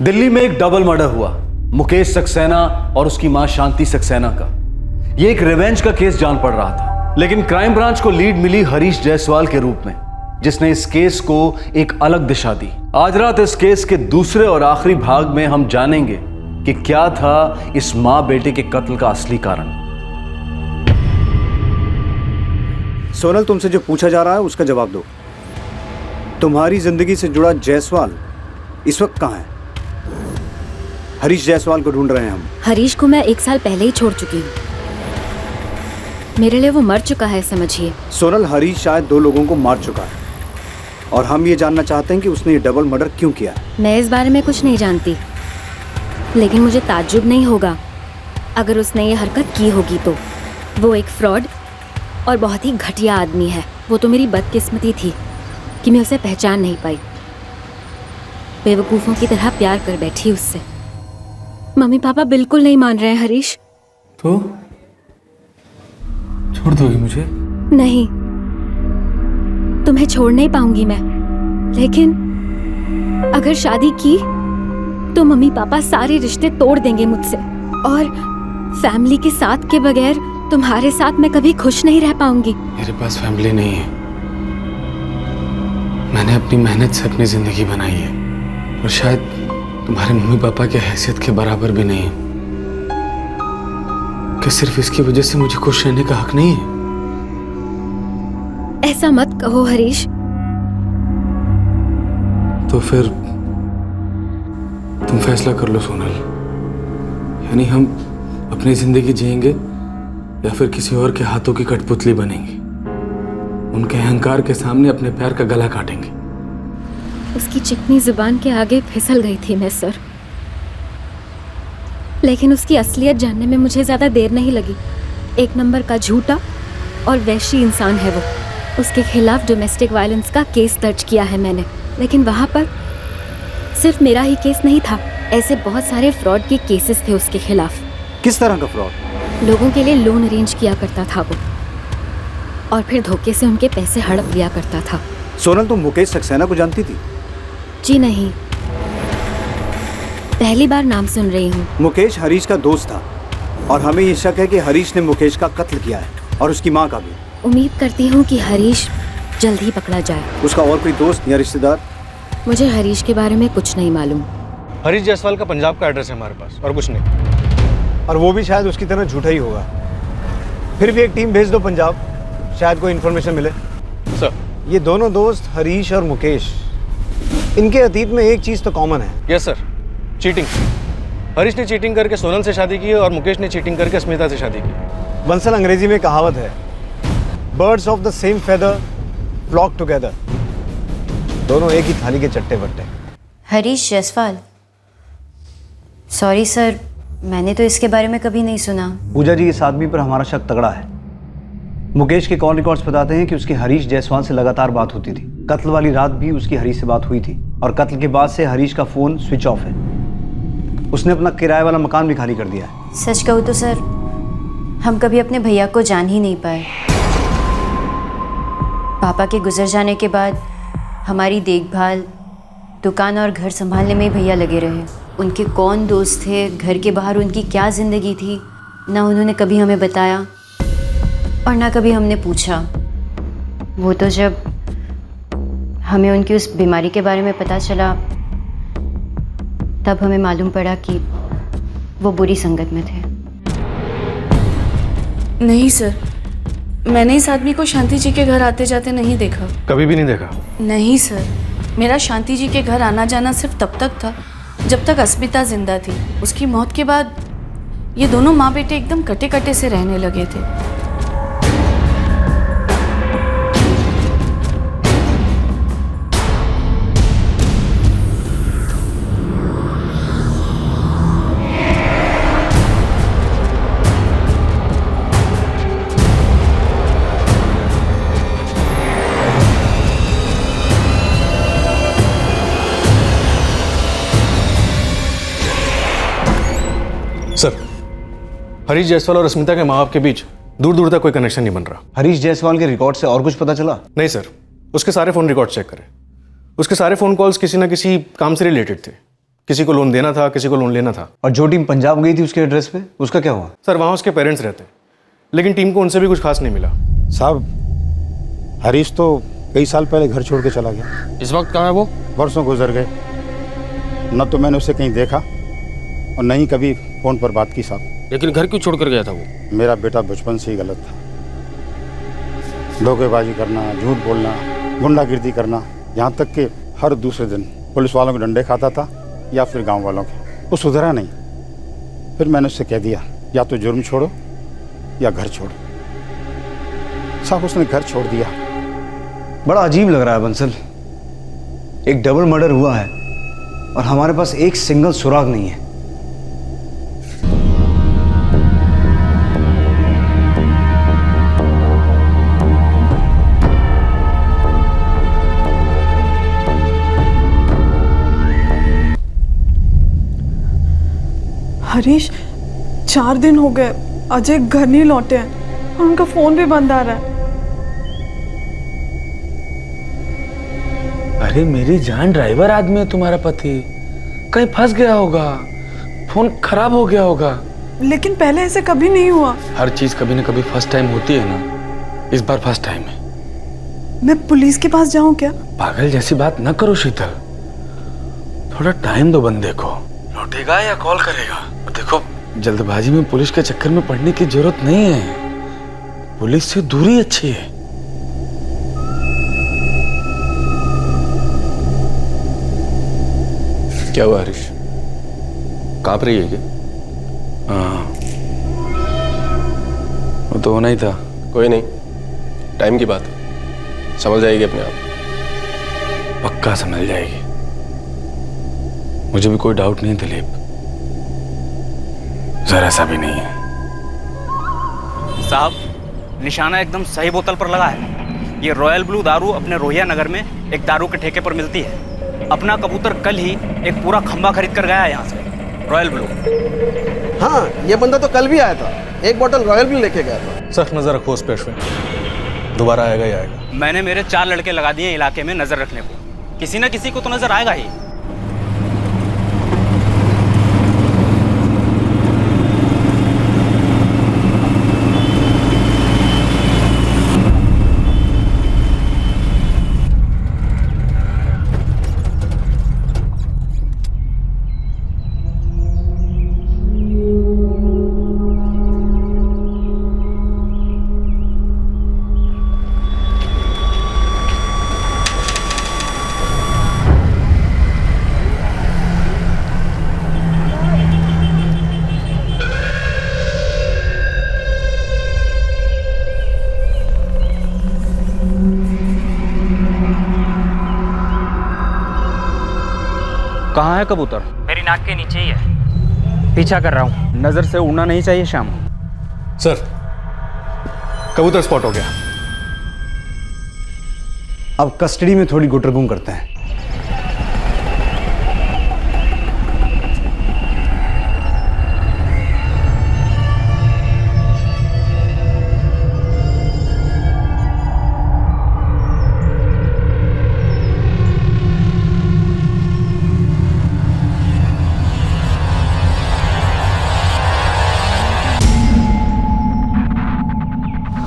दिल्ली में एक double murder हुआ, मुकेश सक्सेना और उसकी मां शांति सक्सेना का। ये एक रिवेंज का केस जान पड़ रहा था, लेकिन क्राइम ब्रांच को लीड मिली हरीश जायसवाल के रूप में, जिसने इस केस को एक अलग दिशा दी। आज रात इस केस के दूसरे और आखिरी भाग में हम जानेंगे कि क्या था इस मां बेटे के कत्ल का असली कारण। सोनल, तुमसे जो पूछा जा रहा है उसका जवाब दो। तुम्हारी जिंदगी से जुड़ा जायसवाल इस वक्त कहाँ है? हरीश जायसवाल को ढूंढ रहे हैं हम। हरीश को मैं 1 साल पहले ही छोड़ चुकी हूँ। मेरे लिए वो मर चुका है, समझिए। सोनल, हरीश शायद 2 लोगों को मार चुका है और हम ये जानना चाहते हैं कि उसने ये डबल मर्डर क्यों किया है। मैं इस बारे में कुछ नहीं जानती, लेकिन मुझे ताज्जुब नहीं होगा अगर उसने ये हरकत की होगी तो। वो एक फ्रॉड और बहुत ही घटिया आदमी है। वो तो मेरी बदकिस्मती थी कि मैं उसे पहचान नहीं पाई। बेवकूफ़ों की तरह प्यार कर बैठी उससे। मम्मी पापा बिल्कुल नहीं मान रहे हैं हरीश। तो छोड़ दोगी मुझे? नहीं, तुम्हें छोड़ नहीं पाऊंगी मैं, लेकिन अगर शादी की तो मम्मी पापा सारे रिश्ते तोड़ देंगे मुझसे, और फैमिली के साथ के बगैर तुम्हारे साथ मैं कभी खुश नहीं रह पाऊंगी। मेरे पास फैमिली नहीं है। मैंने अपनी मेहनत से अपनी जिंदगी बनाई है और शायद तुम्हारे मम्मी पापा की हैसियत के बराबर भी नहीं है। क्या सिर्फ इसकी वजह से मुझे खुश रहने का हक नहीं है? ऐसा मत कहो हरीश। तो फिर तुम फैसला कर लो सोनल, यानी हम अपनी जिंदगी जिएंगे या फिर किसी और के हाथों की कठपुतली बनेंगे, उनके अहंकार के सामने अपने प्यार का गला काटेंगे। उसकी चिकनी जुबान के आगे फिसल गई थी मैं सर, लेकिन उसकी असलियत जानने में मुझे ज्यादा देर नहीं लगी। 1 नंबर का झूठा और वैशी इंसान है वो। उसके खिलाफ डोमेस्टिक वायलेंस का केस दर्ज किया है मैंने, लेकिन वहाँ पर सिर्फ मेरा ही केस नहीं था, ऐसे बहुत सारे फ्रॉड के केसेस थे उसके खिलाफ। किस तरह का फ्रॉड? लोगों के लिए लोन अरेंज किया करता था वो, और फिर धोखे से उनके पैसे हड़प लिया करता था। सोनल, तुम मुकेश सक्सेना को जानती थी? जी नहीं, पहली बार नाम सुन रही हूँ। मुकेश हरीश का दोस्त था और हमें ये शक है कि हरीश ने मुकेश का कत्ल किया है, और उसकी माँ का भी। उम्मीद करती हूँ कि हरीश जल्द ही पकड़ा जाए। उसका और कोई दोस्त या रिश्तेदार? मुझे हरीश के बारे में कुछ नहीं मालूम। हरीश जायसवाल का पंजाब का एड्रेस है हमारे पास, और कुछ नहीं। और वो भी शायद उसकी तरह झूठा ही होगा। फिर भी एक टीम भेज दो पंजाब, शायद कोई इन्फॉर्मेशन मिले। सर, ये दोनों दोस्त हरीश और मुकेश, इनके अतीत में एक चीज़ तो कॉमन है। Yes sir, cheating. हरीश ने चीटिंग करके सोनल से शादी की और मुकेश ने चीटिंग करके स्मिता से शादी की। बंसल, अंग्रेजी में कहावत है, birds of the same feather flock together. दोनों एक ही थाली के चट्टे बट्टे। हरीश जायसवाल? सॉरी सर, मैंने तो इसके बारे में कभी नहीं सुना। पूजा जी, इस आदमी पर हमारा शक तगड़ा है। मुकेश के कॉल रिकॉर्ड्स बताते हैं कि उसकी हरीश जायसवाल से लगातार बात होती थी। कत्ल वाली रात भी उसकी हरीश से बात हुई थी, और कत्ल के बाद से हरीश का फ़ोन स्विच ऑफ है। उसने अपना किराए वाला मकान भी खाली कर दिया है। सच कहूँ तो सर, हम कभी अपने भैया को जान ही नहीं पाए। पापा के गुजर जाने के बाद हमारी देखभाल, दुकान और घर संभालने में भैया लगे रहे। उनके कौन दोस्त थे, घर के बाहर उनकी क्या ज़िंदगी थी, ना उन्होंने कभी हमें बताया और ना कभी हमने पूछा। वो तो जब हमें उनकी उस बीमारी के बारे में पता चला, तब हमें मालूम पड़ा कि वो बुरी संगत में थे। नहीं सर, मैंने इस आदमी को शांति जी के घर आते जाते नहीं देखा। कभी भी नहीं देखा? नहीं सर, मेरा शांति जी के घर आना जाना सिर्फ तब तक था जब तक अस्मिता जिंदा थी। उसकी मौत के बाद ये दोनों माँ बेटे एकदम कटे कटे से रहने लगे थे। सर, हरीश जायसवाल और अस्मिता के माँ बाप के बीच दूर दूर तक कोई कनेक्शन नहीं बन रहा। हरीश जायसवाल के रिकॉर्ड से और कुछ पता चला? नहीं सर, उसके सारे फ़ोन रिकॉर्ड चेक करें। उसके सारे फ़ोन कॉल्स किसी ना किसी काम से रिलेटेड थे। किसी को लोन देना था, किसी को लोन लेना था। और जो टीम पंजाब गई थी उसके एड्रेस पे, उसका क्या हुआ? सर वहाँ उसके पेरेंट्स रहते, लेकिन टीम को उनसे भी कुछ खास नहीं मिला। साहब हरीश तो कई साल पहले घर छोड़ के चला गया। इस वक्त कहाँ है वो? वर्षों गुजर गए, न तो मैंने उसे कहीं देखा और न ही कभी फ़ोन पर बात की साहब। लेकिन घर क्यों छोड़ कर गया था वो? मेरा बेटा बचपन से ही गलत था। धोखेबाजी करना, झूठ बोलना, गुंडागिर्दी करना, यहाँ तक कि हर दूसरे दिन पुलिस वालों के डंडे खाता था या फिर गांव वालों के। वो सुधरा नहीं। फिर मैंने उससे कह दिया या तो जुर्म छोड़ो या घर छोड़ो। साहब उसने घर छोड़ दिया। बड़ा अजीब लग रहा है बंसल। एक डबल मर्डर हुआ है और हमारे पास एक सिंगल सुराग नहीं है। हरीश, 4 दिन हो गए अजय घर नहीं लौटे हैं और उनका फोन भी बंद आ रहा है। अरे मेरी जान, ड्राइवर आदमी है तुम्हारा पति, कहीं फंस गया होगा, फोन खराब हो गया होगा। लेकिन पहले ऐसे कभी नहीं हुआ। हर चीज कभी ना कभी फर्स्ट टाइम होती है ना, इस बार फर्स्ट टाइम है। मैं पुलिस के पास जाऊं क्या? पागल जैसी बात न करो शीतल, थोड़ा टाइम दो बंदे को, लौटेगा या कॉल करेगा। और देखो, जल्दबाजी में पुलिस के चक्कर में पड़ने की जरूरत नहीं है, पुलिस से दूरी अच्छी है। क्या हुआ हरीश, कांप रही है क्या? हाँ, वो तो होना ही था। कोई नहीं, टाइम की बात है, समझ जाएगी अपने आप। पक्का समझ जाएगी, मुझे भी कोई डाउट नहीं दिलीप, जरा सा भी नहीं है। साहब निशाना एकदम सही बोतल पर लगा है। ये रॉयल ब्लू दारू अपने रोहिया नगर में एक दारू के ठेके पर मिलती है। अपना कबूतर कल ही एक पूरा खंबा खरीद कर गया है यहाँ से, रॉयल ब्लू। हाँ, ये बंदा तो कल भी आया था, एक बोतल रॉयल ब्लू लेके गया था। सख्त नजर रखो उस पे अश्विन, दोबारा आएगा ही आएगा। मैंने मेरे 4 लड़के लगा दिए इलाके में नजर रखने को, किसी न किसी को तो नजर आएगा ही। कहाँ है कबूतर? मेरी नाक के नीचे ही है, पीछा कर रहा हूँ, नजर से उड़ना नहीं चाहिए शाम। सर कबूतर स्पॉट हो गया। अब कस्टडी में थोड़ी गुटरगुम करते हैं।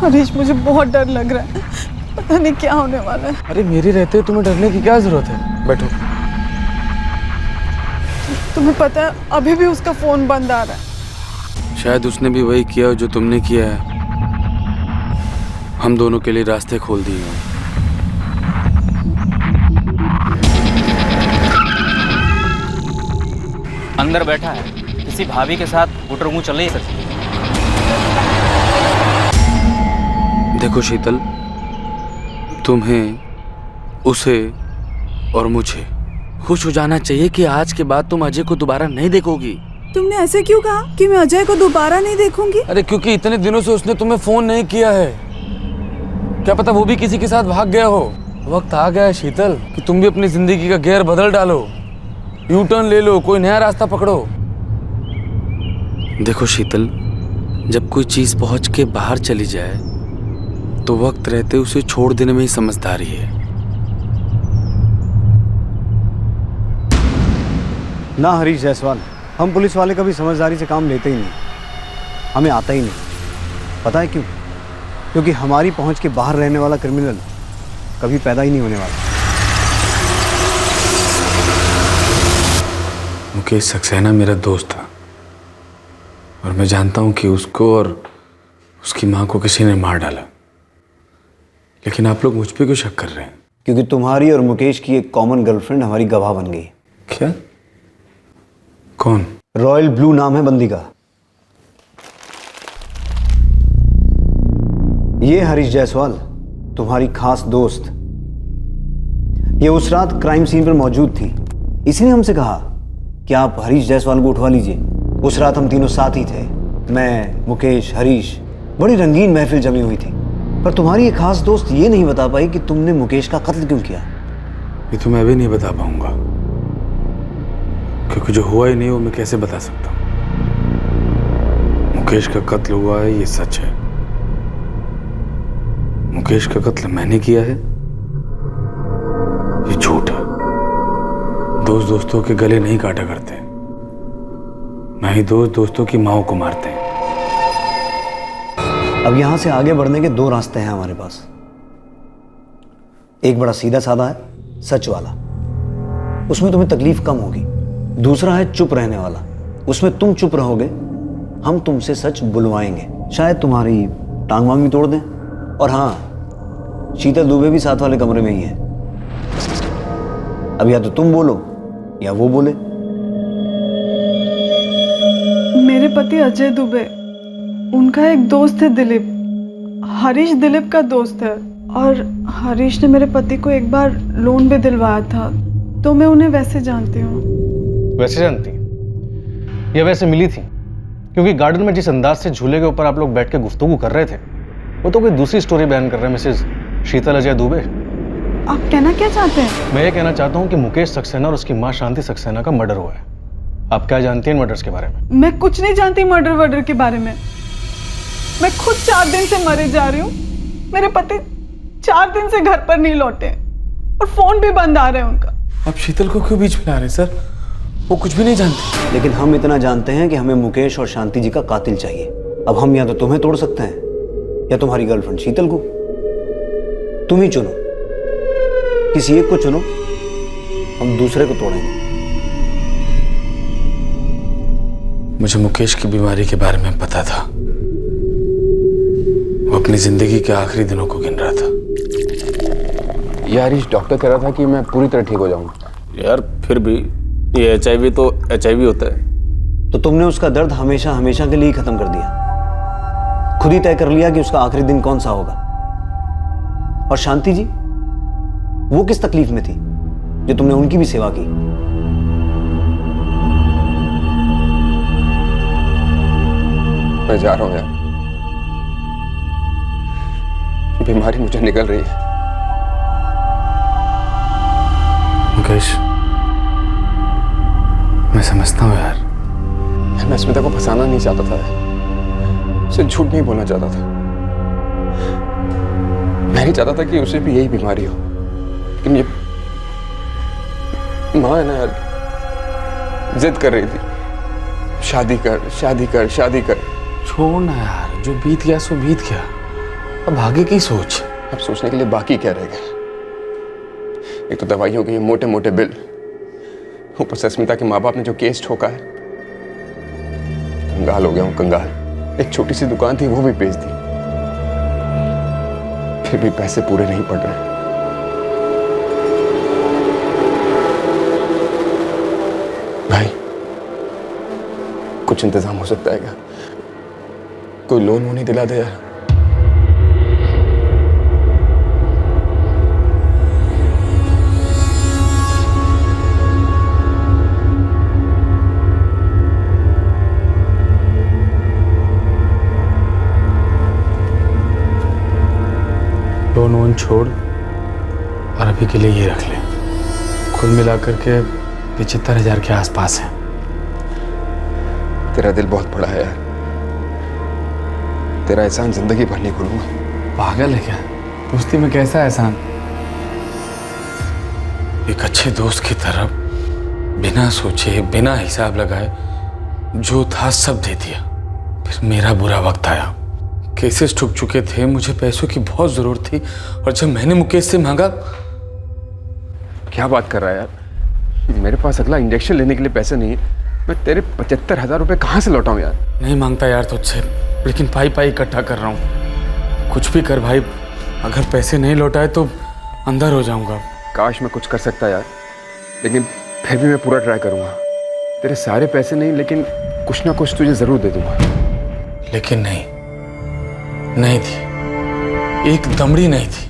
हरीश, मुझे बहुत डर लग रहा है, पता नहीं क्या होने वाला है। अरे मेरे रहते तुम्हें डरने की क्या जरूरत है, बैठो। तुम्हें पता है अभी भी उसका फोन बंद आ रहा है। शायद उसने भी वही किया जो तुमने किया है, हम दोनों के लिए रास्ते खोल दिए हैं। अंदर बैठा है, किसी भाभी के साथ गुटरगू चल रही है। देखो शीतल, तुम्हें, उसे और मुझे खुश हो जाना चाहिए कि आज के बाद तुम अजय को दोबारा नहीं देखोगी। तुमने ऐसे क्यों कहा कि मैं अजय को दोबारा नहीं देखूंगी? अरे क्योंकि इतने दिनों से उसने तुम्हें फोन नहीं किया है, क्या पता वो भी किसी के साथ भाग गया हो। वक्त आ गया है शीतल कि तुम भी अपनी जिंदगी का गियर बदल डालो, यू टर्न ले लो, कोई नया रास्ता पकड़ो। देखो शीतल, जब कोई चीज पहुंच के बाहर चली जाए तो वक्त रहते उसे छोड़ देने में ही समझदारी है। ना हरीश जायसवाल, हम पुलिस वाले कभी समझदारी से काम लेते ही नहीं, हमें आता ही नहीं। पता है क्यों? क्योंकि हमारी पहुंच के बाहर रहने वाला क्रिमिनल कभी पैदा ही नहीं होने वाला। मुकेश सक्सेना मेरा दोस्त था और मैं जानता हूं कि उसको और उसकी मां को किसी ने मार डाला, लेकिन आप लोग मुझ पे क्यों शक कर रहे हैं? क्योंकि तुम्हारी और मुकेश की एक कॉमन गर्लफ्रेंड हमारी गवाह बन गई। क्या? कौन? रॉयल ब्लू नाम है बंदी का। ये हरीश जायसवाल, तुम्हारी खास दोस्त। ये उस रात क्राइम सीन पर मौजूद थी, इसने हमसे कहा कि आप हरीश जायसवाल को उठवा लीजिए। उस रात हम तीनों साथ ही थे, मैं, मुकेश, हरीश। बड़ी रंगीन महफिल जमी हुई थी, पर तुम्हारी ये खास दोस्त ये नहीं बता पाई कि तुमने मुकेश का कत्ल क्यों किया। ये तो मैं भी नहीं बता पाऊंगा, क्योंकि जो हुआ ही नहीं वो मैं कैसे बता सकता हूं। मुकेश का कत्ल हुआ है, ये सच है। मुकेश का कत्ल मैंने किया है, ये झूठ है। दोस्त दोस्तों के गले नहीं काटा करते, ना ही दोस्त दोस्तों की माओ को मारते हैं। अब यहां से आगे बढ़ने के दो रास्ते हैं हमारे पास। एक बड़ा सीधा साधा है, सच वाला, उसमें तुम्हें तकलीफ कम होगी। दूसरा है चुप रहने वाला, उसमें तुम चुप रहोगे, हम तुमसे सच बुलवाएंगे। शायद तुम्हारी टांग वांग भी तोड़ दें। और हाँ, शीतल दुबे भी साथ वाले कमरे में ही है। अब या तो तुम बोलो या वो बोले। मेरे पति अजय दुबे, उनका एक दोस्त है दिलीप, हरीश दिलीप का दोस्त है। और हरीश ने मेरे पति को एक बार लोन भी दिलवाया था, तो मैं उन्हें वैसे जानती हूँ। वैसे जानती या वैसे मिली थी? क्योंकि गार्डन में जिस अंदाज से झूले के ऊपर आप लोग बैठ के गुफ्तगू कर रहे थे, वो तो कोई दूसरी स्टोरी बयान कर रहे हैं मिसेज शीतल अजय दुबे। आप कहना क्या चाहते हैं? मैं ये कहना चाहता हूँ कि मुकेश सक्सेना और उसकी माँ शांति सक्सेना का मर्डर हुआ है। आप क्या जानती हैं मर्डर्स के बारे में? मैं कुछ नहीं जानती मर्डर के बारे में। मैं खुद 4 दिन से मरे जा रही हूँ। मेरे पति 4 दिन से घर पर नहीं लौटे और फोन भी बंद आ रहे हैं उनका। आप शीतल को क्यों बीच में ला रहे हैं सर? वो कुछ भी नहीं जानती। लेकिन हम इतना जानते हैं कि हमें मुकेश और शांति जी का कातिल चाहिए। अब हम या तो तुम्हें तोड़ सकते हैं या तुम्हारी गर्लफ्रेंड शीतल को। तुम ही चुनो, किसी एक को चुनो, हम दूसरे को तोड़ेंगे। मुझे मुकेश की बीमारी के बारे में पता था। वो अपनी जिंदगी के आखिरी दिनों को गिन रहा था। यार इस डॉक्टर कह रहा था कि मैं पूरी तरह ठीक हो जाऊंगा। यार फिर भी ये HIV तो HIV होता है। तो तुमने उसका दर्द हमेशा हमेशा के लिए ही खत्म कर दिया। खुद ही तय कर लिया कि उसका आखिरी दिन कौन सा होगा। और शांति जी, वो किस तकलीफ में थी जो तुमने उनकी भी सेवा की? मैं जा रहा हूं यार, बीमारी मुझे निकल रही है। मुकेश, मैं समझता हूँ यार। मैं स्मिता को फंसाना नहीं चाहता था, उसे झूठ नहीं बोलना चाहता था। मैं नहीं चाहता था कि उसे भी यही बीमारी हो। लेकिन ये माँ है ना यार, जिद कर रही थी, शादी कर शादी कर शादी कर। छोड़ ना यार, जो बीत गया सो बीत गया। अब आगे की सोच। अब सोचने के लिए बाकी क्या रह गया? एक तो दवाइयों के ये मोटे मोटे बिल, ऊपर से स्मिता के माँ बाप ने जो केस ठोका है। कंगाल हो गया हूँ, कंगाल। एक छोटी सी दुकान थी, वो भी बेच दी। फिर भी पैसे पूरे नहीं पड़ रहे। भाई, कुछ इंतजाम हो सकता है क्या? कोई लोन वोन नहीं दिला दे यार। लोन वोन छोड़ और अभी के लिए ये रख ले। कुल मिलाकर के 75,000 के आसपास है। तेरा दिल बहुत बड़ा है यार, तेरा एहसान जिंदगी भर नहीं भूलूंगा। पागल है क्या? दोस्ती में कैसा एहसान? एक अच्छे दोस्त की तरफ बिना सोचे बिना हिसाब लगाए जो था सब दे दिया। फिर मेरा बुरा वक्त आया, केसेस ठुक चुके थे, मुझे पैसों की बहुत जरूरत थी और जब मैंने मुकेश से मांगा। क्या बात कर रहा है यार, मेरे पास अगला इंजेक्शन लेने के लिए पैसे नहीं है। मैं तेरे 75,000 रुपये कहाँ से लौटाऊं यार? नहीं मांगता यार तुझसे, लेकिन पाई पाई इकट्ठा कर रहा हूँ। कुछ भी कर भाई, अगर पैसे नहीं लौटाए तो अंदर हो जाऊंगा। काश मैं कुछ कर सकता यार, लेकिन फिर भी मैं पूरा ट्राई करूँगा। तेरे सारे पैसे नहीं, लेकिन कुछ ना कुछ तुझे ज़रूर दे दूँगा। लेकिन नहीं थी, एक दमड़ी नहीं थी।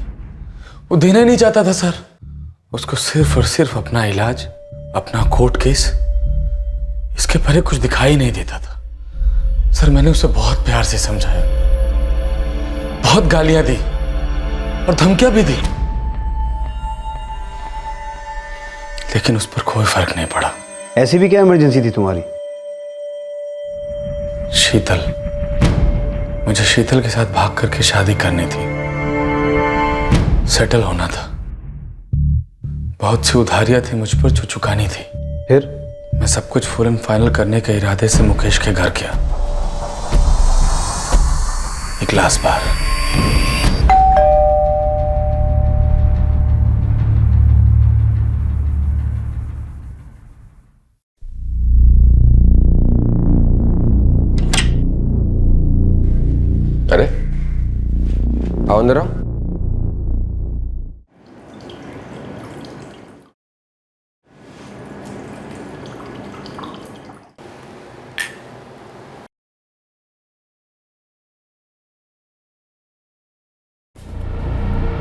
वो देना ही नहीं चाहता था सर। उसको सिर्फ और सिर्फ अपना इलाज, अपना कोर्ट केस, इसके परे कुछ दिखाई नहीं देता था। सर मैंने उसे बहुत प्यार से समझाया, बहुत गालियां दी और धमकियां भी दी, लेकिन उस पर कोई फर्क नहीं पड़ा। ऐसी भी क्या इमरजेंसी थी तुम्हारी? शीतल, मुझे शीतल के साथ भाग करके शादी करनी थी, सेटल होना था। बहुत सी उधारियां थी मुझ पर जो चुकानी थी। फिर मैं सब कुछ फुल एंड फाइनल करने के इरादे से मुकेश के घर गया। एक गिलास बार अरे आओ अंदर आओ।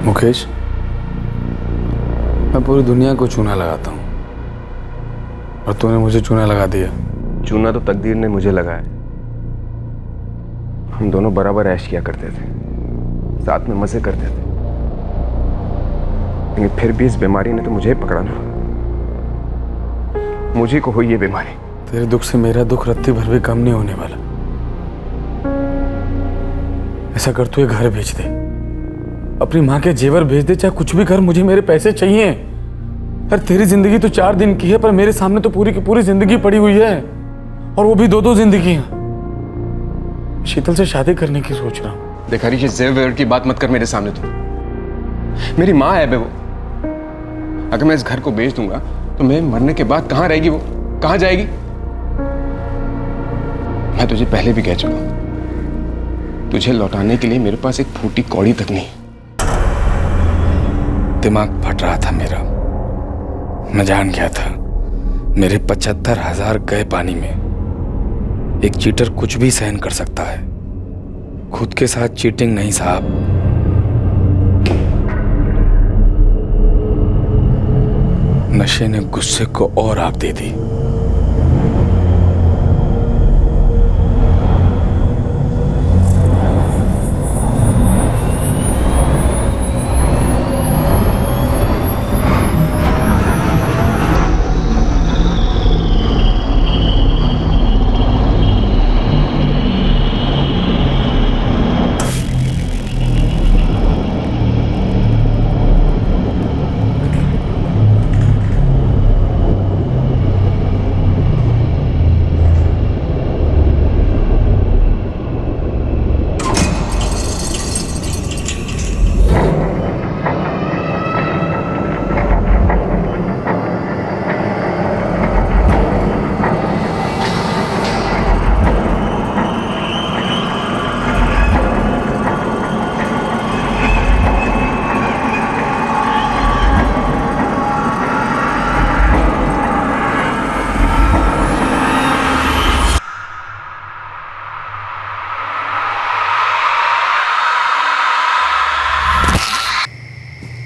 मुकेश, मैं पूरी दुनिया को चूना लगाता हूँ और तूने मुझे चूना लगा दिया। चूना तो तकदीर ने मुझे लगाया। हम दोनों बराबर ऐश किया करते थे, साथ में मजे करते थे, लेकिन फिर भी इस बीमारी ने तो मुझे ही पकड़ा ना। मुझे को हुई ये बीमारी। तेरे दुख से मेरा दुख रत्ती भर भी कम नहीं होने वाला। ऐसा कर, तू ये घर भेज दे, अपनी माँ के जेवर भेज दे, चाहे कुछ भी कर, मुझे मेरे पैसे चाहिए। यार तेरी जिंदगी तो 4 दिन की है, पर मेरे सामने तो पूरी की पूरी जिंदगी पड़ी हुई है, और वो भी 2-2 जिंदगियां। शीतल से शादी करने की सोच रहा हूँ। देख हरीश, जेवर की बात मत कर मेरे सामने। तू मेरी माँ है बे, वो अगर मैं इस घर को बेच दूंगा तो मैं मरने के बाद कहाँ रहेगी? वो कहाँ जाएगी? मैं तुझे पहले भी कह चुका हूं, तुझे लौटाने के लिए मेरे पास एक फूटी कौड़ी तक नहीं। दिमाग फट रहा था मेरा, मैं जान गया था मेरे 75,000 गए पानी में। एक चीटर कुछ भी सहन कर सकता है, खुद के साथ चीटिंग नहीं साहब। नशे ने गुस्से को और आग दे दी।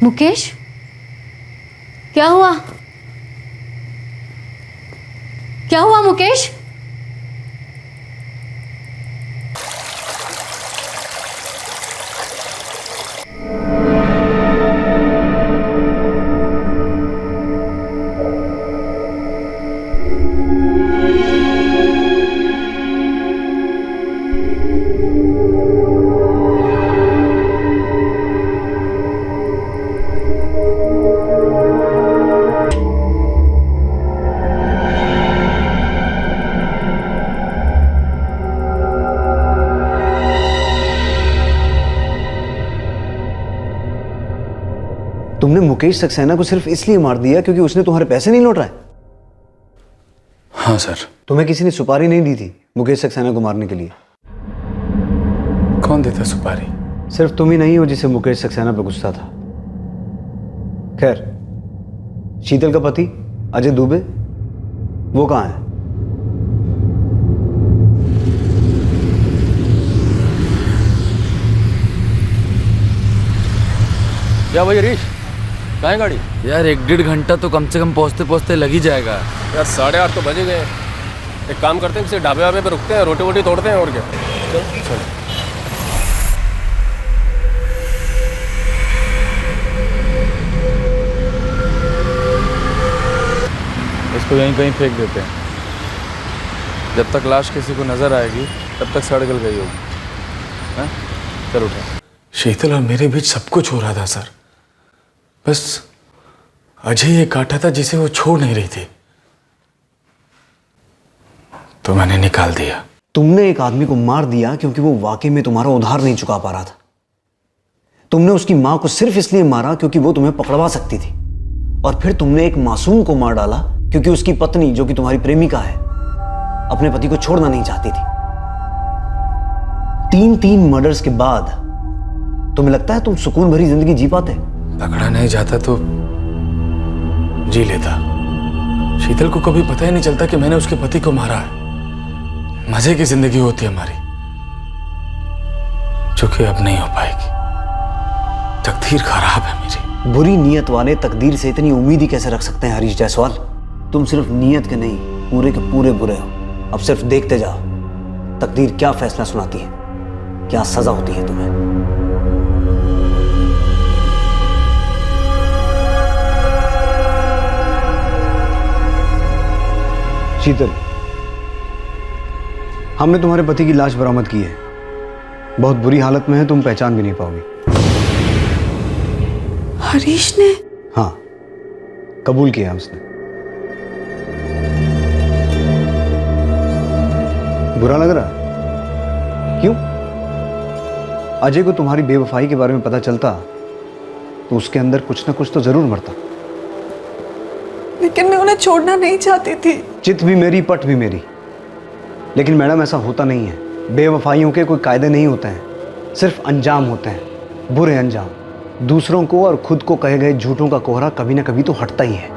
मुकेश, क्या हुआ? क्या हुआ मुकेश? तुमने मुकेश सक्सेना को सिर्फ इसलिए मार दिया क्योंकि उसने तुम्हारे पैसे नहीं लौटाए? हाँ सर। तुम्हें किसी ने सुपारी नहीं दी थी मुकेश सक्सेना को मारने के लिए? कौन देता सुपारी? सिर्फ तुम ही नहीं हो जिसे मुकेश सक्सेना पे गुस्सा था। खैर, शीतल का पति अजय दुबे वो कहाँ है? क्या भाई हरीश, कहाँ है गाड़ी? यार 1-1.5 घंटा तो कम से कम पहुँचते पहुँचते लग ही जाएगा। यार 8:30 तो बजे गए। एक काम करते हैं, किसी ढाबे वाबे पे रुकते हैं, रोटी वोटी तोड़ते हैं और क्या। चल। इसको यहीं कहीं फेंक देते हैं। जब तक लाश किसी को नजर आएगी तब तक सड़ गल गई होगी। हाँ? चल उठा। शीतल और मेरे बीच सब कुछ हो रहा था सर, बस अजय एक कांटा था जिसे वो छोड़ नहीं रही थी, तो मैंने निकाल दिया। तुमने एक आदमी को मार दिया क्योंकि वो वाकई में तुम्हारा उधार नहीं चुका पा रहा था। तुमने उसकी मां को सिर्फ इसलिए मारा क्योंकि वो तुम्हें पकड़वा सकती थी, और फिर तुमने एक मासूम को मार डाला क्योंकि उसकी पत्नी, जो कि तुम्हारी प्रेमिका है, अपने पति को छोड़ना नहीं चाहती थी। 3 मर्डर्स के बाद तुम्हें लगता है तुम सुकून भरी जिंदगी जी पाते? पकड़ा नहीं जाता तो जी लेता। शीतल को कभी पता ही नहीं चलता कि मैंने उसके पति को मारा है। मजे की जिंदगी होती है हमारी, जो कि अब नहीं हो पाएगी। तकदीर खराब है मेरी। बुरी नीयत वाले तकदीर से इतनी उम्मीद ही कैसे रख सकते हैं हरीश जायसवाल? तुम सिर्फ नीयत के नहीं, पूरे के पूरे बुरे हो। अब सिर्फ देखते जाओ तकदीर क्या फैसला सुनाती है, क्या सजा होती है तुम्हें। शीतल, हमने तुम्हारे पति की लाश बरामद की है। बहुत बुरी हालत में है, तुम पहचान भी नहीं पाओगी। हरीश ने? हाँ, कबूल किया उसने। बुरा लग रहा? क्यों? अजय को तुम्हारी बेवफाई के बारे में पता चलता तो उसके अंदर कुछ ना कुछ तो जरूर मरता। लेकिन मैं उन्हें छोड़ना नहीं चाहती थी। चित भी मेरी, पट भी मेरी। लेकिन मैडम, ऐसा होता नहीं है। बेवफाइयों के कोई कायदे नहीं होते हैं, सिर्फ अंजाम होते हैं, बुरे अंजाम। दूसरों को और खुद को कहे गए झूठों का कोहरा कभी ना कभी तो हटता ही है।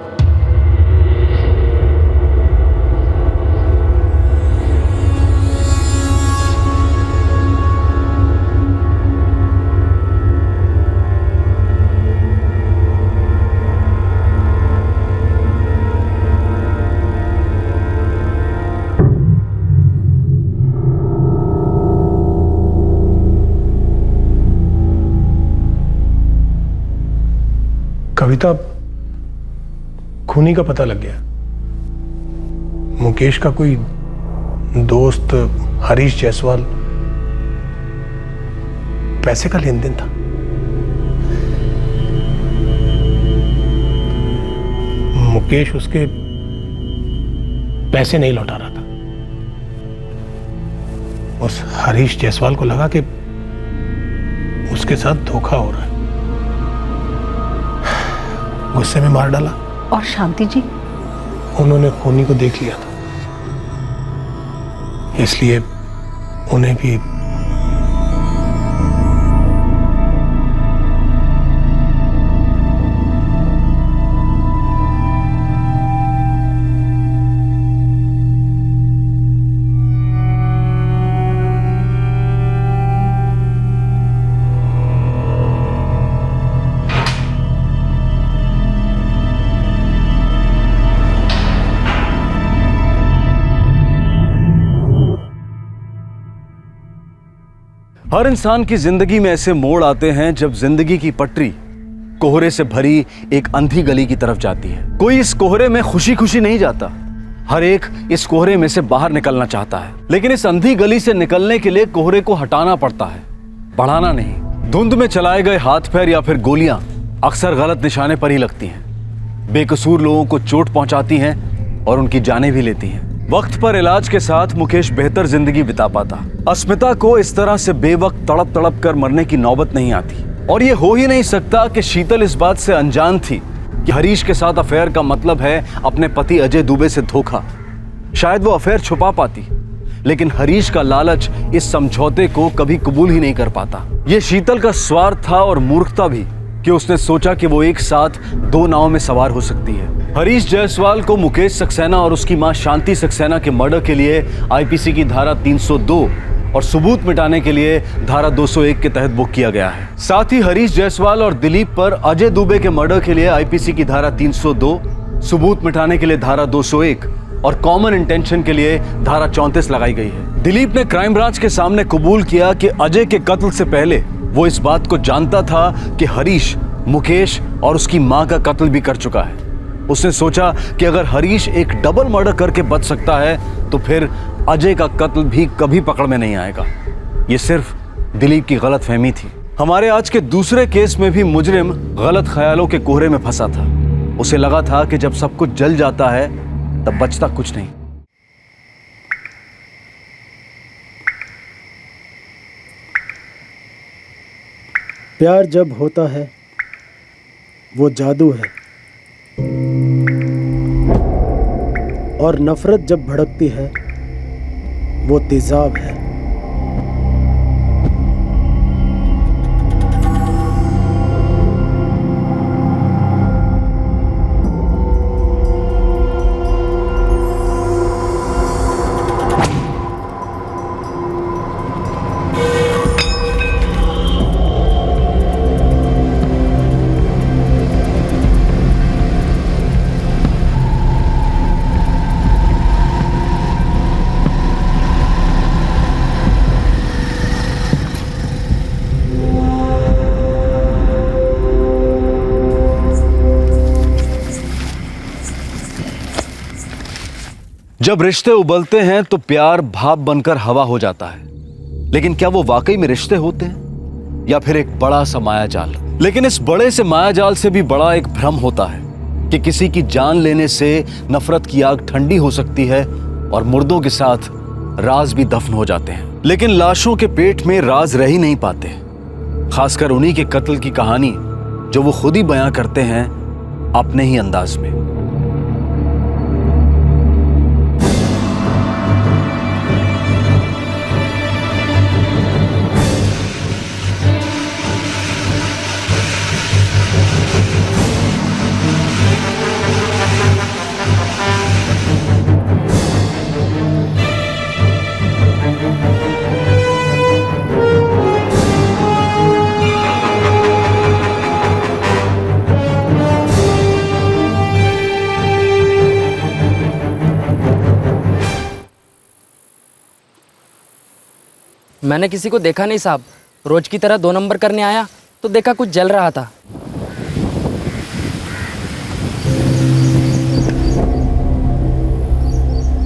कविता, खूनी का पता लग गया। मुकेश का कोई दोस्त हरीश जायसवाल, पैसे का लेन देन था। मुकेश उसके पैसे नहीं लौटा रहा था। उस हरीश जायसवाल को लगा कि उसके साथ धोखा हो रहा है, गुस्से में मार डाला। और शांति जी? उन्होंने खूनी को देख लिया था, इसलिए उन्हें भी हर इंसान की जिंदगी में ऐसे मोड़ आते हैं जब जिंदगी की पटरी कोहरे से भरी एक अंधी गली की तरफ जाती है। कोई इस कोहरे में खुशी खुशी नहीं जाता, हर एक इस कोहरे में से बाहर निकलना चाहता है। लेकिन इस अंधी गली से निकलने के लिए कोहरे को हटाना पड़ता है, बढ़ाना नहीं। धुंध में चलाए गए हाथ पैर या फिर गोलियां अक्सर गलत निशाने पर ही लगती हैं, बेकसूर लोगों को चोट पहुंचाती हैं और उनकी जानें भी लेती हैं। वक्त पर इलाज के साथ मुकेश बेहतर जिंदगी बिता पाता। अस्मिता को इस तरह से बेवक्त तड़प तड़प कर मरने की नौबत नहीं आती। और ये हो ही नहीं सकता कि शीतल इस बात से अनजान थी कि हरीश के साथ अफेयर का मतलब है अपने पति अजय दुबे से धोखा। शायद वो अफेयर छुपा पाती, लेकिन हरीश का लालच इस समझौते को कभी कबूल ही नहीं कर पाता। ये शीतल का स्वार्थ था और मूर्खता भी कि उसने सोचा कि वो एक साथ दो नाव में सवार हो सकती है। हरीश जायसवाल को मुकेश सक्सेना और उसकी मां शांति सक्सेना के मर्डर के लिए आईपीसी की धारा 302 और सबूत मिटाने के लिए धारा 201 के तहत बुक किया गया है। साथ ही हरीश जायसवाल और दिलीप पर अजय दुबे के मर्डर के लिए आईपीसी की धारा 302, सबूत मिटाने के लिए धारा 201 और कॉमन इंटेंशन के लिए धारा 34 लगाई गई है। दिलीप ने क्राइम ब्रांच के सामने कबूल किया कि अजय के कत्ल से पहले वो इस बात को जानता था कि हरीश मुकेश और उसकी मां का कत्ल भी कर चुका है। उसने सोचा कि अगर हरीश एक डबल मर्डर करके बच सकता है तो फिर अजय का कत्ल भी कभी पकड़ में नहीं आएगा। ये सिर्फ दिलीप की गलतफहमी थी। हमारे आज के दूसरे केस में भी मुजरिम गलत ख्यालों के कोहरे में फंसा था। उसे लगा था कि जब सब कुछ जल जाता है तब बचता कुछ नहीं। प्यार जब होता है वो जादू है, और नफरत जब भड़कती है वो तेजाब है। जब रिश्ते उबलते हैं तो प्यार भाप बनकर हवा हो जाता है, लेकिन क्या वो वाकई में रिश्ते होते हैं या फिर एक बड़ा सा मायाजाल? लेकिन इस बड़े से मायाजाल से भी बड़ा एक भ्रम होता है कि किसी की जान लेने से नफरत की आग ठंडी हो सकती है और मुर्दों के साथ राज भी दफन हो जाते हैं। लेकिन लाशों के पेट में राज रह ही नहीं पाते, खासकर उन्हीं के कत्ल की कहानी जो वो खुद ही बयां करते हैं अपने ही अंदाज में। मैंने किसी को देखा नहीं साहब। रोज की तरह 2 नंबर करने आया तो देखा कुछ जल रहा था।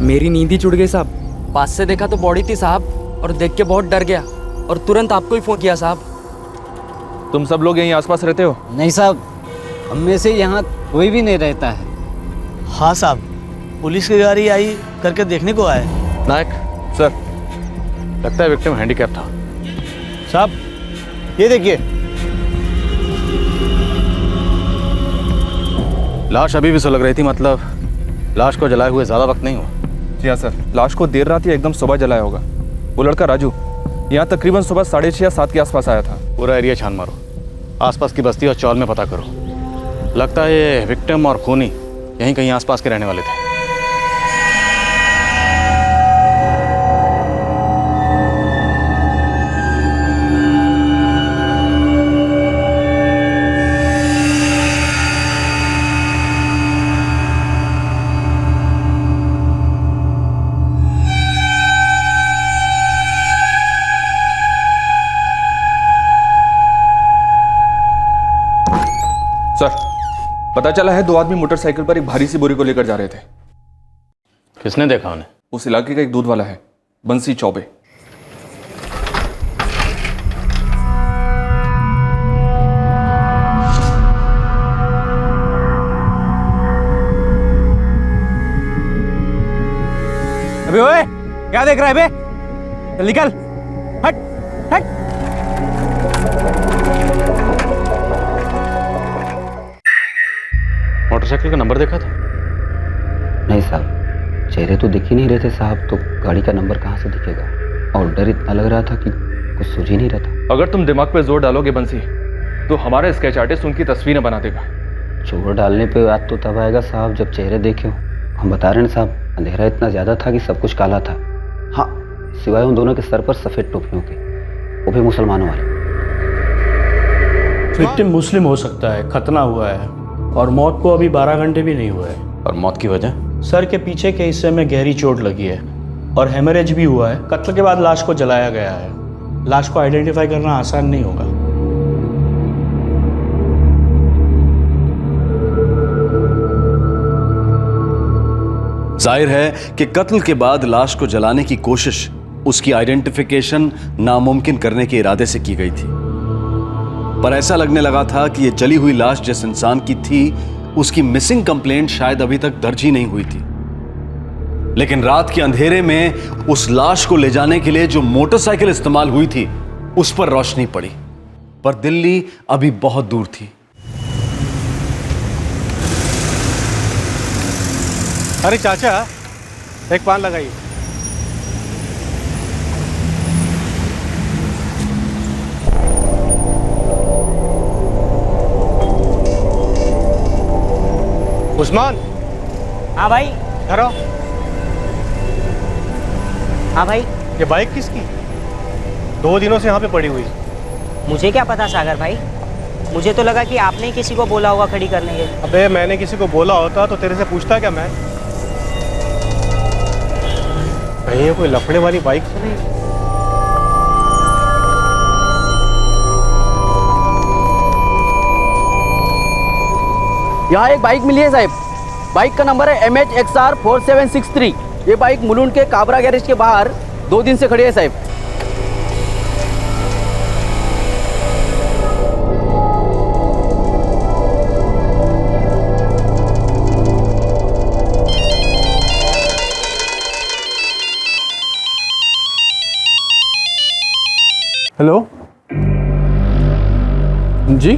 मेरी नींद ही छूट गई साहब। पास से देखा तो बॉडी थी साहब, और देख के बहुत डर गया और तुरंत आपको ही फोन किया साहब। तुम सब लोग यहीं आसपास रहते हो? नहीं साहब, हम में से यहाँ कोई भी नहीं रहता है। हाँ साहब, पुलिस की गाड़ी आई करके देखने को आए। नायक सर, लगता है विक्टिम हैंडीकैप था। साहब ये देखिए, लाश अभी भी सुलग रही थी, मतलब लाश को जलाए हुए ज़्यादा वक्त नहीं हुआ। जी हाँ सर, लाश को देर रात या एकदम सुबह जलाया होगा। वो लड़का राजू यहाँ तकरीबन सुबह 6:30 या 7 के आसपास आया था। पूरा एरिया छान मारो, आसपास की बस्ती और चौल में पता करो। लगता है ये विक्टिम और खूनी यहीं कहीं आसपास के रहने वाले थे। सर, पता चला है 2 आदमी मोटरसाइकिल पर एक भारी सी बोरी को लेकर जा रहे थे। किसने देखा उन्हें? उस इलाके का एक दूध वाला है, बंसी चौबे। अबे ओए, क्या देख रहा है बे? चल निकल, हट हट। मोटरसाइकिल का नंबर देखा था? नहीं साहब, चेहरे तो दिख ही नहीं रहे थे साहब, तो गाड़ी का नंबर कहाँ से दिखेगा? और डर इतना लग रहा था कि कुछ सूझ ही नहीं रहा था। अगर तुम दिमाग पे जोर डालोगे बंसी, तो हमारा स्केच आर्टिस्ट उनकी तस्वीरें बना देगा। जोर डालने पे याद तो तब आएगा साहब जब चेहरे देखे हो। हम बता रहे हैं साहब, अंधेरा इतना ज़्यादा था कि सब कुछ काला था। हाँ, सिवाय उन दोनों के सर पर सफ़ेद टोपियों के, वो भी मुसलमानों वाले। विक्टिम मुस्लिम हो सकता है, खतना हुआ है और मौत को अभी 12 घंटे भी नहीं हुए हैं। और मौत की वजह? सर के पीछे के हिस्से में गहरी चोट लगी है और हेमरेज भी हुआ है। कत्ल के बाद लाश को जलाया गया है। लाश को आइडेंटिफाई करना आसान नहीं होगा। जाहिर है कि कत्ल के बाद लाश को जलाने की कोशिश, उसकी आइडेंटिफिकेशन नामुमकिन करने के इरादे से की गई थी। पर ऐसा लगने लगा था कि यह जली हुई लाश जिस इंसान की थी, उसकी मिसिंग कंप्लेंट शायद अभी तक दर्ज ही नहीं हुई थी। लेकिन रात के अंधेरे में उस लाश को ले जाने के लिए जो मोटरसाइकिल इस्तेमाल हुई थी, उस पर रोशनी पड़ी। पर दिल्ली अभी बहुत दूर थी। अरे चाचा, एक पान लगाइए। उस्मान। हाँ भाई। घर आओ। हाँ भाई। ये बाइक किसकी? 2 दिनों से यहाँ पे पड़ी हुई। मुझे क्या पता सागर भाई, मुझे तो लगा कि आपने ही किसी को बोला होगा खड़ी करने के। अबे मैंने किसी को बोला होता तो तेरे से पूछता क्या मैं? कहीं ये कोई लफड़े वाली बाइक तो नहीं? यहाँ एक बाइक मिली है साहब। बाइक का नंबर है MHXR 4763। ये बाइक मुलुंड के काबरा गैरेज के बाहर 2 दिन से खड़ी है साहब। हेलो जी,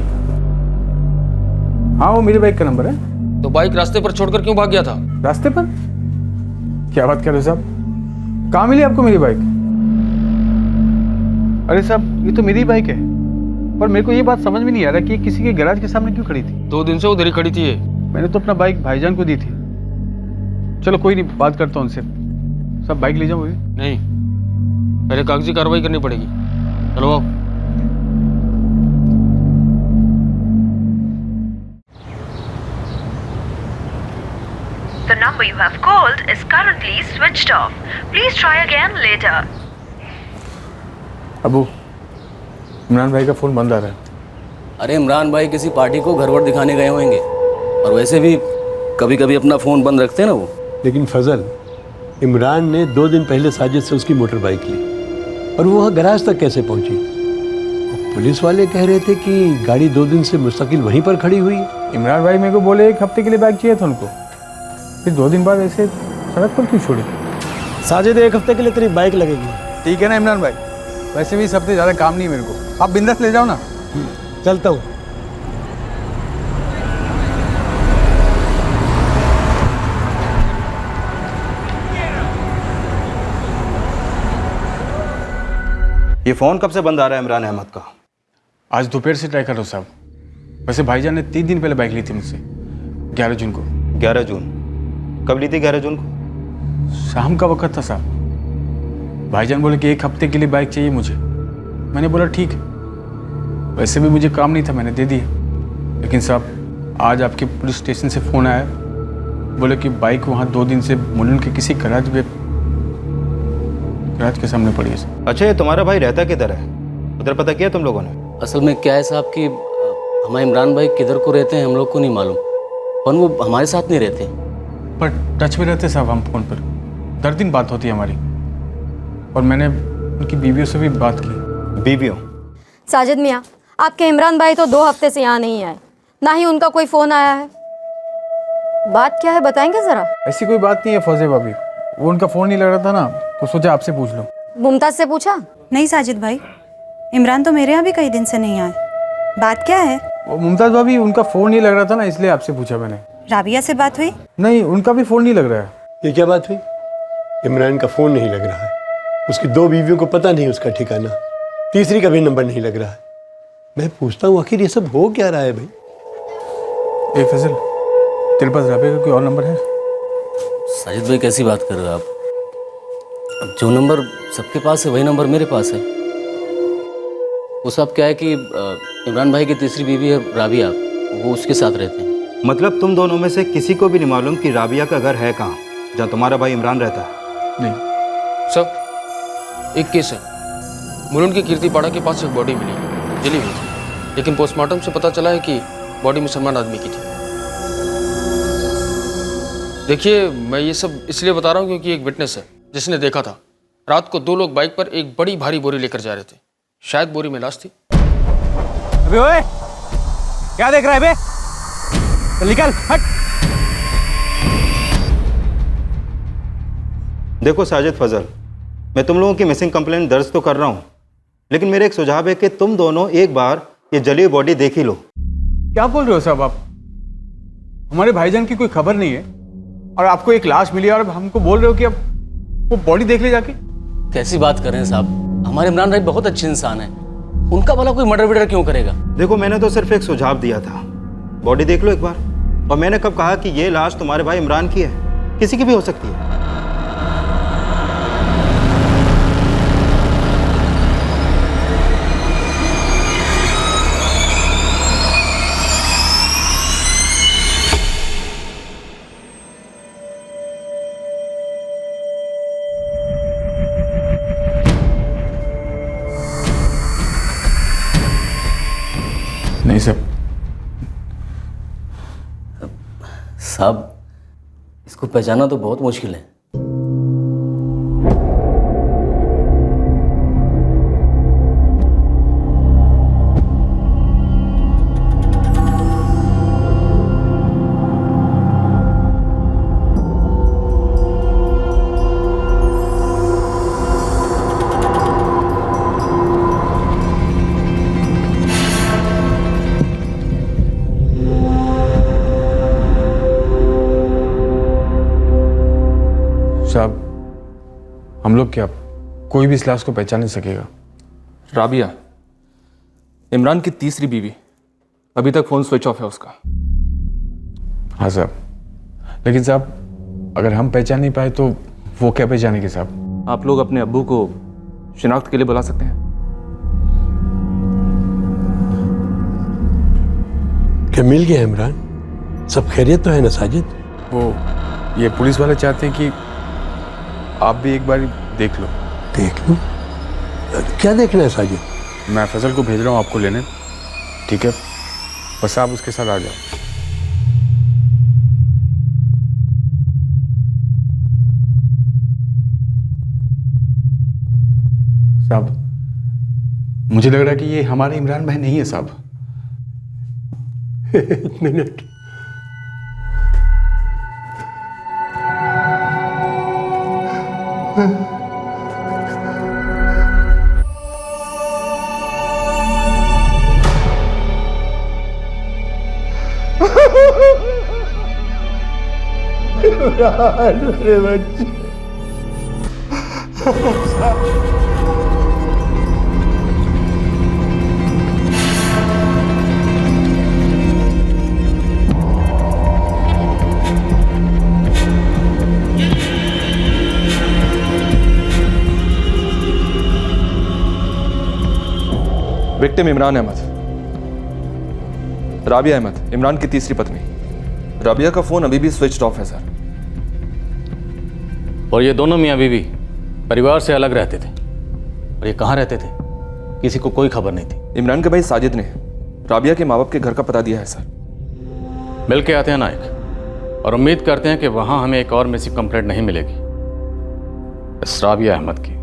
हाँ वो मेरी बाइक का नंबर है। तो बाइक रास्ते पर छोड़कर क्यों भाग गया था? रास्ते पर? क्या बात कर रहे हो साहब? कहाँ मिली आपको मेरी बाइक? अरे साहब, ये तो मेरी बाइक है, पर मेरे को ये बात समझ में नहीं आ रहा कि ये किसी के गैराज के सामने क्यों खड़ी थी। 2 दिन से उधर ही खड़ी थी ये। मैंने तो अपना बाइक भाईजान को दी थी। चलो कोई नहीं, बात करता हूँ उनसे। सब बाइक ले जाओ अभी? नहीं, पहले कागजी कार्रवाई करनी पड़ेगी। चलो आओ। The number you have called is currently switched off. Please try again later. Abu, Imran भाई का फोन बंद आ रहा है। अरे इमरान भाई किसी पार्टी को घर वर दिखाने गए होंगे, और वैसे भी कभी कभी अपना फोन बंद रखते हैं ना वो। लेकिन फजल, इमरान ने 2 दिन पहले साजिद से उसकी मोटर बाइक ली और वो वहाँ गैराज तक कैसे पहुंची? पुलिस वाले कह रहे थे कि गाड़ी 2 दिन से मुस्तकिल वहीं पर खड़ी हुई है। इमरान भाई मेरे को बोले 1 हफ्ते के लिए बाइक चाहिए था उनको, फिर 2 दिन बाद ऐसे सड़क पर क्यों छोड़ी? साजिद, 1 हफ्ते के लिए तेरी बाइक लगेगी। ठीक है ना इमरान भाई, वैसे भी इस हफ्ते ज़्यादा काम नहीं मेरे को, आप बिंदास ले जाओ ना। चलता हूँ। ये फ़ोन कब से बंद आ रहा है इमरान अहमद का? आज दोपहर से ट्राई कर रहा हूँ साहब। वैसे भाईजान ने 3 दिन पहले बाइक ली थी मुझसे, 11 जून को। 11 जून? कब ली थी 11 जून को? शाम का वक्त था साहब। भाईजान बोले कि 1 हफ्ते के लिए बाइक चाहिए मुझे। मैंने बोला ठीक है, वैसे भी मुझे काम नहीं था, मैंने दे दिया। लेकिन साहब आज आपके पुलिस स्टेशन से फ़ोन आया, बोले कि बाइक वहाँ 2 दिन से मुलुंड के किसी गैराज के सामने पड़ी है। अच्छा, ये तुम्हारा भाई रहता किधर है? उधर पता किया तुम लोगों ने? असल में क्या है साहब कि हमारे इमरान भाई किधर को रहते हैं हम लोग को नहीं मालूम, पर वो हमारे साथ नहीं रहते। पर टच में रहते साहब हम फ़ोन पर, 10 दिन बात होती है हमारी। और मैंने उनकी बीवियों से भी बात की। बीवियों? साजिद मियाँ, आपके इमरान भाई तो 2 हफ्ते से यहाँ नहीं आए, ना ही उनका कोई फ़ोन आया है। बात क्या है बताएंगे ज़रा? ऐसी कोई बात नहीं है फौजे भाभी, वो उनका फ़ोन नहीं लग रहा था ना, तो सोचा आपसे पूछ लो। मुमताज़ से पूछा? नहीं साजिद भाई, इमरान तो मेरे यहाँ भी कई दिन से नहीं आए। बात क्या है? वो मुमताज़ भाभी, उनका फ़ोन नहीं लग रहा था ना, इसलिए आपसे पूछा मैंने। राबिया से बात हुई? नहीं, उनका भी फ़ोन नहीं लग रहा है। ये क्या बात हुई? इमरान का फ़ोन नहीं लग रहा है, उसकी 2 बीवियों को पता नहीं उसका ठिकाना, तीसरी का भी नंबर नहीं लग रहा है। मैं पूछता हूँ आखिर ये सब हो क्या रहा है भाई? ए फैजल, तेरे पास राबिया का कोई और नंबर है? साजिद भाई कैसी बात कर रहे हो आप? अब जो नंबर सबके पास है वही नंबर मेरे पास है। वो सब क्या है कि इमरान भाई की तीसरी बीवी है राबिया, वो उसके साथ रहते हैं। मतलब तुम दोनों में से किसी को भी नहीं मालूम कि राबिया का घर है कहाँ, जहाँ तुम्हारा भाई इमरान रहता है? नहीं सर, एक केस है। मुलुंड की कीर्तिपाड़ा के पास एक बॉडी मिली, जली हुई थी, लेकिन पोस्टमार्टम से पता चला है कि बॉडी मुसलमान आदमी की थी। देखिए, मैं ये सब इसलिए बता रहा हूँ क्योंकि एक विटनेस है जिसने देखा था रात को 2 लोग बाइक पर एक बड़ी भारी बोरी लेकर जा रहे थे। शायद बोरी में लाश थी। अबे ओए, क्या देख रहा है बे? चल निकल, हट। देखो साजिद फजल, मैं तुम लोगों की मिसिंग कंप्लेंट दर्ज तो कर रहा हूँ, लेकिन मेरा एक सुझाव है कि तुम दोनों एक बार ये जली हुई बॉडी देख ही लो। क्या बोल रहे हो साहब आप? हमारे भाईजान की कोई खबर नहीं है और आपको एक लाश मिली और हमको बोल रहे हो कि अब वो बॉडी देख ले जाके? कैसी बात कर रहे हैं साहब? हमारे इमरान भाई बहुत अच्छे इंसान हैं, उनका भला कोई मर्डर वर्डर क्यों करेगा? देखो, मैंने तो सिर्फ एक सुझाव दिया था, बॉडी देख लो एक बार। और मैंने कब कहा कि ये लाश तुम्हारे भाई इमरान की है? किसी की भी हो सकती है। नहीं साहब, इसको पहचाना तो बहुत मुश्किल है। साहब, हम लोग क्या, कोई भी इस लाश को पहचान नहीं सकेगा। राबिया, इमरान की तीसरी बीवी, अभी तक फोन स्विच ऑफ है उसका। हाँ साहब, लेकिन साहब अगर हम पहचान नहीं पाए तो वो क्या पहचानेंगे साहब? आप लोग अपने अब्बू को शिनाख्त के लिए बुला सकते हैं। क्या मिल गया इमरान? सब खैरियत तो है ना साजिद? वो ये पुलिस वाले चाहते हैं कि आप भी एक बार देख लो। देख लो? क्या देखना है साजिद? मैं फैजल को भेज रहा हूँ आपको लेने, ठीक है? बस आप उसके साथ आ जाओ। साहब, मुझे लग रहा है कि ये हमारे इमरान भाई नहीं है साहब। एक मिनट। मेरे बच्चे। विक्टिम इमरान अहमद, राबिया अहमद, इमरान की तीसरी पत्नी। राबिया का फोन अभी भी स्विच ऑफ है सर। और ये दोनों मियाँ बीवी परिवार से अलग रहते थे। और ये कहाँ रहते थे किसी को कोई खबर नहीं थी। इमरान के भाई साजिद ने राबिया के माँ बाप के घर का पता दिया है सर। मिल के आते हैं नायक, और उम्मीद करते हैं कि वहां हमें एक और मिसिंग कंप्लेंट नहीं मिलेगी इस राबिया अहमद की।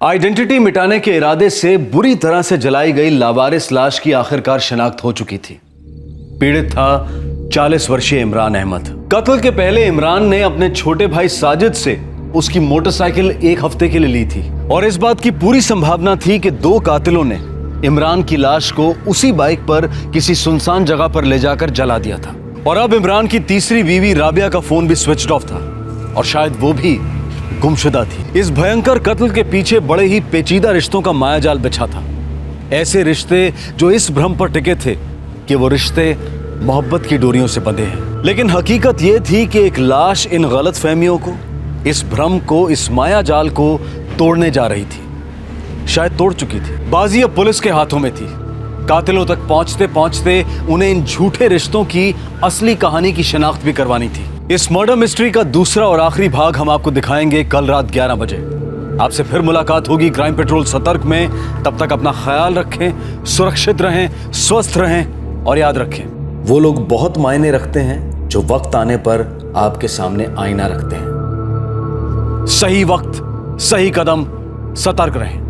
आइडेंटिटी मिटाने के इरादे से बुरी तरह से जलाई गई लावारिस लाश की आखिरकार शिनाख्त हो चुकी थी। पीड़ित था 40 वर्षीय इमरान अहमद। कत्ल के पहले इमरान ने अपने छोटे भाई साजिद से उसकी मोटरसाइकिल एक हफ्ते के लिए ली थी। और इस बात की पूरी संभावना थी कि दो कातिलों ने इमरान की लाश को उसी बाइक पर किसी सुनसान जगह पर ले जाकर जला दिया था। और अब इमरान की तीसरी बीवी राबिया का फोन भी स्विच्ड ऑफ था और शायद वो भी गुमशुदा थी। इस भयंकर कत्ल के पीछे बड़े ही पेचीदा रिश्तों का मायाजाल बिछा था। ऐसे रिश्ते जो इस भ्रम पर टिके थे कि वो रिश्ते मोहब्बत की डोरियों से बंधे हैं। लेकिन हकीकत ये थी कि एक लाश इन गलत फहमियों को, इस भ्रम को, इस मायाजाल को तोड़ने जा रही थी। शायद तोड़ चुकी थी। बाजी अब पुलिस के हाथों में थी। कातिलों तक पहुंचते पहुंचते उन्हें इन झूठे रिश्तों की असली कहानी की शिनाख्त भी करवानी थी। इस मर्डर मिस्ट्री का दूसरा और आखिरी भाग हम आपको दिखाएंगे कल रात 11 बजे। आपसे फिर मुलाकात होगी क्राइम पेट्रोल सतर्क में। तब तक अपना ख्याल रखें, सुरक्षित रहें, स्वस्थ रहें और याद रखें, वो लोग बहुत मायने रखते हैं जो वक्त आने पर आपके सामने आईना रखते हैं। सही वक्त, सही कदम, सतर्क रहें।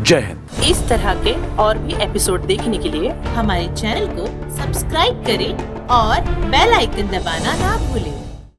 जय हिंद। इस तरह के और भी एपिसोड देखने के लिए हमारे चैनल को सब्सक्राइब करें और बेल आइकन दबाना ना भूलें।